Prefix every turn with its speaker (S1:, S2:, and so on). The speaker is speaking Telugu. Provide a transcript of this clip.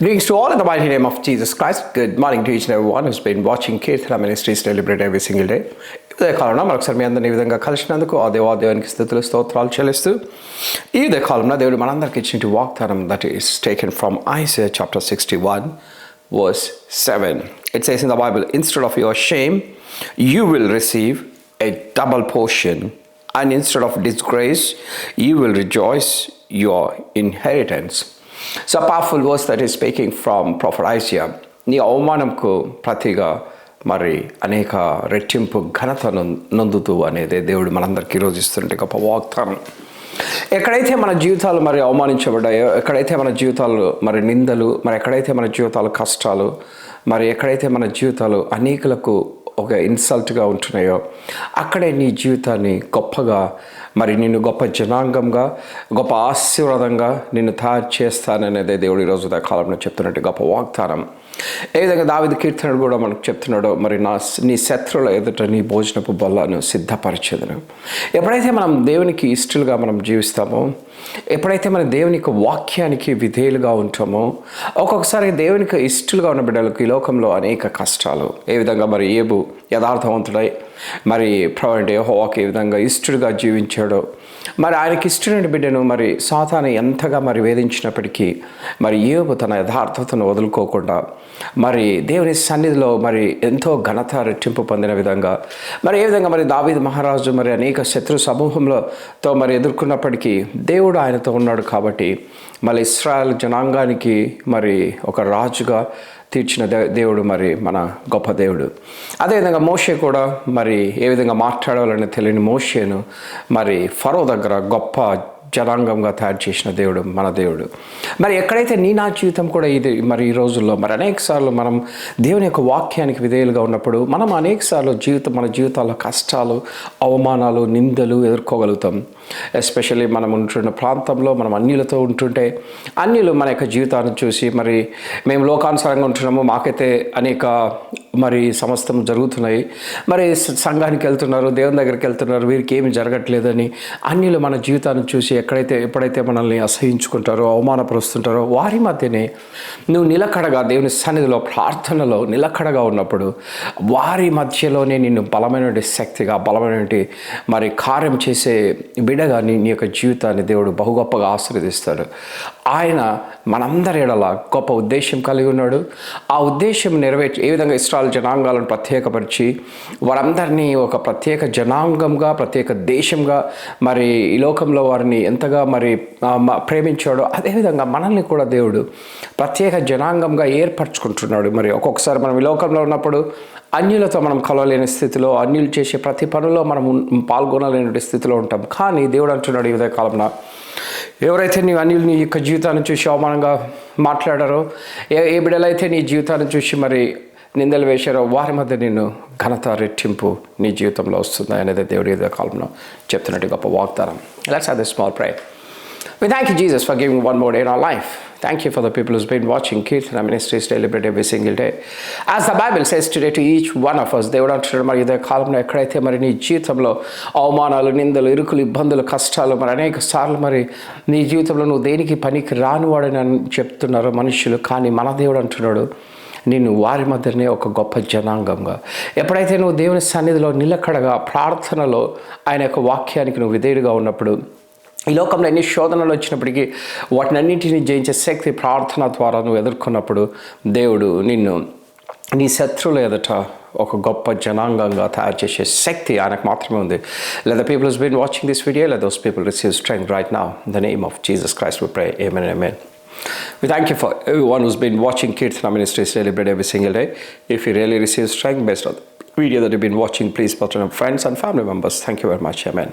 S1: Greetings to all in the mighty name of Jesus Christ. Good morning to each and everyone who's been watching Kirtana Ministries celebrate every single day. ఇదే కాలంలో మరొకసారి మీ అందరినీ ఈ విధంగా కలిసినందుకు ఆ దేవాదేవానికి స్థుతులు స్తోత్రాలు చెల్లిస్తూ ఇదే కాలంలో దేవుడు మనందరికి ఇచ్చిన వాగ్దానం that is taken from Isaiah chapter 61 verse 7. It says in the Bible, instead of your shame you will receive a double portion, and instead of disgrace you will rejoice your inheritance. So a powerful verse that is speaking from Prophet Isaiah. నీ అవమానంకు ప్రతిగా మరి అనేక రెట్టింపు ఘనతను నొందుతూ అనేది దేవుడు మనందరికీ ఈరోజు ఇస్తుంటే గొప్ప వాగ్దానం. ఎక్కడైతే మన జీవితాలు మరి అవమానించబడ్డాయో, ఎక్కడైతే మన జీవితాలు మరి నిందలు, మరి ఎక్కడైతే మన జీవితాలు కష్టాలు, మరి ఎక్కడైతే మన జీవితాలు అనేకులకు ఒక ఇన్సల్ట్గా ఉంటున్నాయో, అక్కడే నీ జీవితాన్ని గొప్పగా మరి నిన్ను గొప్ప జనాంగంగా, గొప్ప ఆశీర్వాదంగా నిన్ను తయారు చేస్తాననేదే దేవుడు ఈరోజు కాలంలో చెప్తున్నట్టు గొప్ప వాగ్దానం. ఏ విధంగా దావీదు కీర్తనుడు కూడా మనకు చెప్తున్నాడో, మరి నీ శత్రువుల ఎదుట నీ భోజనపు బల్లను సిద్ధపరిచేదను. ఎప్పుడైతే మనం దేవునికి ఇష్టలుగా మనం జీవిస్తామో, ఎప్పుడైతే మన దేవునికి వాక్యానికి విధేయులుగా ఉంటామో, ఒక్కొక్కసారి దేవునికి ఇష్టలుగా ఉన్న బిడ్డలకు ఈ లోకంలో అనేక కష్టాలు. ఏ విధంగా మరి ఏబు యథార్థవంతుడై మరి ప్రభువైన యెహోవాకు ఏ విధంగా ఇష్టడుగా జీవించాడో, మరి ఆయనకి ఇష్టమైన బిడ్డను మరి సాతాను ఎంతగా మరి వేధించినప్పటికీ మరి యోబు తన యథార్థతను వదులుకోకుండా మరి దేవుని సన్నిధిలో మరి ఎంతో ఘనత రెట్టింపు పొందిన విధంగా, మరి ఏ విధంగా మరి దావీదు మహారాజు మరి అనేక శత్రు సమూహంలోతో మరి ఎదుర్కొన్నప్పటికీ దేవుడు ఆయనతో ఉన్నాడు కాబట్టి మళ్ళీ ఇశ్రాయేల్ జనాంగానికి మరి ఒక రాజుగా తీర్చిన దేవుడు మరి మన గొప్ప దేవుడు. అదేవిధంగా మోషే కూడా మరి ఏ విధంగా మాట్లాడాలని తెలియని మోషేను మరి ఫరో దగ్గర గొప్ప జనాంగంగా తయారు చేసిన దేవుడు మన దేవుడు. మరి ఎక్కడైతే నా జీవితం కూడా ఇది మరి ఈ రోజుల్లో మరి అనేకసార్లు మనం దేవుని యొక్క వాక్యానికి విధేయులుగా ఉన్నప్పుడు మనం అనేకసార్లు మన జీవితాల్లో కష్టాలు, అవమానాలు, నిందలు ఎదుర్కోగలుగుతాం. ఎస్పెషల్లీ మనం ఉంటున్న ప్రాంతంలో మనం అన్యులతో ఉంటుంటే అన్యులు మన యొక్క జీవితాన్ని చూసి మరి మేము లోకానుసారంగా ఉంటున్నాము, మాకైతే అనేక మరి సమస్తం జరుగుతున్నాయి, మరి సంఘానికి వెళ్తున్నారు, దేవుని దగ్గరికి వెళ్తున్నారు, వీరికి ఏమి జరగట్లేదని అన్యులు మన జీవితాన్ని చూసి ఎప్పుడైతే మనల్ని అసహించుకుంటారో, అవమానపరుస్తుంటారో, వారి మధ్యనే నువ్వు నిలకడగా దేవుని సన్నిధిలో ప్రార్థనలో నిలకడగా ఉన్నప్పుడు వారి మధ్యలోనే నిన్ను బలమైనటువంటి శక్తిగా, బలమైనటువంటి మరి కార్యం చేసే బిడగా నీ యొక్క జీవితాన్ని దేవుడు బహు గొప్పగా ఆశీర్వదిస్తాడు. ఆయన మనందరి ఎడల గొప్ప ఉద్దేశం కలిగి ఉన్నాడు. ఆ ఉద్దేశం నెరవేర్చి ఏ విధంగా ఇశ్రాయేలు జనాంగాలను ప్రత్యేకపరిచి వారందరినీ ఒక ప్రత్యేక జనాంగంగా, ప్రత్యేక దేశంగా మరి ఈ లోకంలో వారిని ఎంతగా మరి ప్రేమించాడో, అదేవిధంగా మనల్ని కూడా దేవుడు ప్రత్యేక జనాంగంగా ఏర్పరచుకుంటున్నాడు. మరి ఒక్కొక్కసారి మనం ఈ లోకంలో ఉన్నప్పుడు అన్యులతో మనం కలవలేని స్థితిలో, అన్యులు చేసే ప్రతి పనిలో మనం పాల్గొనలేని స్థితిలో ఉంటాం. కానీ దేవుడు అంటున్నాడు ఈ ఉదయ కాలంలో, ఎవరైతే నీ అన్యులు నీ యొక్క జీవితాన్ని చూసి అవమానంగా మాట్లాడారో, ఏ బిడ్డలైతే నీ జీవితాన్ని చూసి మరి నిందలు వేశారో, వారి మధ్య నిన్ను ఘనత రెట్టింపు నీ జీవితంలో వస్తుంది అనేది దేవుడి ఉదయ కాలంలో చెప్తున్నట్టు గొప్ప వాగ్దానం. Let's have this small prayer. We thank you, Jesus, for giving one more day in our life. Thank you for the people who's been watching Kirtana Ministries celebrate every single day. As the Bible says today to each one of us, దేవుడు అంటున్నాడు మరి ఇదే కాలంలో ఎక్కడైతే మరి నీ జీవితంలో అవమానాలు, నిందలు, ఇరుకులు, ఇబ్బందులు, కష్టాలు, మరి అనేక సార్లు మరి నీ జీవితంలో నువ్వు దేనికి పనికి రానివాడని చెప్తున్నారు మనుషులు, కానీ మన దేవుడు అంటున్నాడు నిన్ను వారి మధ్యనే ఒక గొప్ప జనాంగంగా, ఎప్పుడైతే నువ్వు దేవుని సన్నిధిలో నిలకడగా ప్రార్థనలో ఆయన యొక్క వాక్యానికి నువ్వు విధేయుడిగా ఉన్నప్పుడు, ఈ లోకంలో ఎన్ని శోధనలు వచ్చినప్పటికీ వాటిని అన్నింటినీ జయించే శక్తి ప్రార్థన ద్వారా నువ్వు ఎదుర్కొన్నప్పుడు దేవుడు నిన్ను నీ శత్రువుల ఎదుట ఒక గొప్ప జనాంగంగా తయారు చేసే శక్తి ఆయనకు మాత్రమే ఉంది. Let the people who's been watching this video, let those people receive strength right now. In the name of Jesus Christ we pray. Amen and amen. We thank you for everyone who's been watching Kirtana Ministries celebrate every single day. If you really receive strength based on the video that you've been watching, please put on your friends and family members. Thank you very much. Amen.